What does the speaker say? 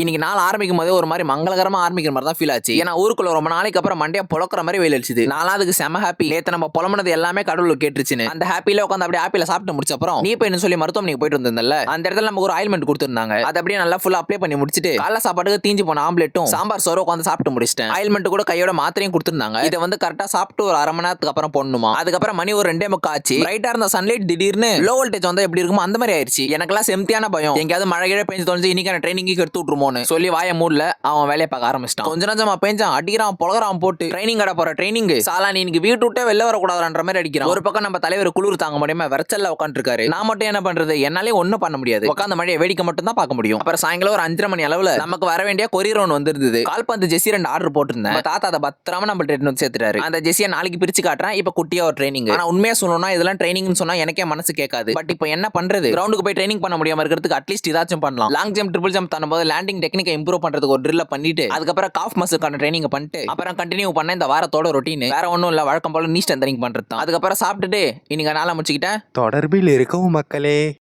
இன்னைக்கு நாள் ஆரம்பிக்கும் போதே ஒரு மாதிரி மங்களகரமா ஆரம்பிக்கிற மாதிரி தான் ஃபீல் ஆச்சு. ஏன்னா ஊருக்குள்ள ரொம்ப நாளைக்கு அப்புறம் மண்டையா பொழக்கிற மாதிரி வெயில் அடிச்சுது. நானும் அதுக்கு செம ஹாப்பி. நேத்து நம்ம புலம்புனது எல்லாமே கடவுள் கேட்டுருச்சுன்னு அந்த ஹாப்பில உட்காந்து அப்படியே ஆப்பிள சாப்பிட்டு முடிச்ச அப்புறம் நீ போய் சொல்லி மருத்துவமனைக்கு போயிட்டு வந்திருந்தல, அந்த இடத்துல நமக்கு ஒரு ஆயில்மெண்ட் கொடுத்துருந்தாங்க. அதை அப்படியே நல்லா ஃபுல்லா அப்ளை பண்ணி முடிச்சிட்டு காலைல சாப்பாட்டுக்கு தீஞ்சு போன ஆம்லெட்டும் சாம்பார் சோறு உட்காந்து சாப்பிட்டு முடிச்சிட்டேன். ஆயில்மெண்ட் கூட கையோட மாத்திரையும் கொடுத்துருந்தாங்க. இதை வந்து கரெக்டா சாப்பிட்டு ஒரு அரை மணி நேரத்துக்கு அப்புறம் போடணுமா. அதுக்கப்புறம் மணி ஒரு 2:45 ஆச்சு. ரைட்டா இருந்த சன்லைட் திடீர்னு லோ வோல்டேஜ் வந்தா எப்படி இருக்குமோ அந்த மாதிரி ஆயிடுச்சு. எனக்கெல்லாம் செம்தியான பயம், எங்கேயாவது மழை கீழே பெஞ்சு தொலைஞ்சு இன்னைக்கான ட்ரைனிங்க்கு எடுத்து விட்டுருமோன்னு சொல்லி வாய மூடல அவன் வேலையை பார்க்க ஆரம்பிச்சிட்டான். கொஞ்ச நஞ்சமா பெஞ்சான், அடிக்கிறான், பொழகிறான், போட்டு ட்ரைனிங் கடை போற ட்ரைனிங் சாலா நீ இன்னைக்கு வீட்டு விட்டே வெளில வரக்கூடாதுன்ற மாதிரி அடிக்கிறான். ஒரு பக்கம் நம்ம தலைவர் குளிர் தாங்க முடியாம வெறச்சல்ல உட்காந்துருக்காரு. நான் மட்டும் என்ன பண்றது, என்னாலே ஒண்ணும் பண்ண முடியாது. உட்காந்த மழையை வேடிக்கை மட்டும் தான் பார்க்க முடியும். அப்புறம் சாயங்காலம் ஒரு 5:30 மணி அளவுல நமக்கு வர வேண்டிய கொரியர் ஒன்று வந்திருந்தது. கால்பந்து ஜெர்சி 2 ஆர்டர் போட்டிருந்தேன். தாத்தா அதை பத்திரமா நம்ம ட்ரெயின் சேர்த்துட்டாரு. அந்த ஜெர்சியை நாளைக்கு பிரிச்சு காட்டுறேன். இப்ப குட்டியா ஒரு ட்ரைனிங். ஆனா உண்மையா சொல்லணும்னா இதெல்லாம் ட்ரைனிங்னு சொன்னா எனக்கே மனசு கேட்காது. பட் இப்போ என்ன பண்றது, கிரவுண்டுக்கு போய் ட்ரைனிங் பண்ண முடியாம இருக்கிறதுக்கு அட்லீஸ்ட் இதாச்சும் பண்ணலாம். லாங் ஜம்ப், ட்ரிபிள் ஜம்ப் பண்ணும்போது லேண்டிங் டெக்னிக்கை இம்ப்ரூவ் பண்றதுக்கு ஒரு ட்ரில்ல பண்ணிட்டு அதுக்கப்புறம் காஃப் மசிலுக்கான ட்ரைனிங் பண்ணிட்டு அப்புறம் கண்டினியூ பண்ண இந்த வாரத்தோட ரொட்டீன் வேற ஒன்றும் இல்லை, வழக்கம் போல நீ ஸ்ட்ரென்தனிங் பண்றது தான். அதுக்கப்புறம் சாப்பிட்டுட்டு இன்னைக்கு நாளை முடிச்சுக்கிட்டேன். தொடர்பில் இருக்கவும் மக்களே.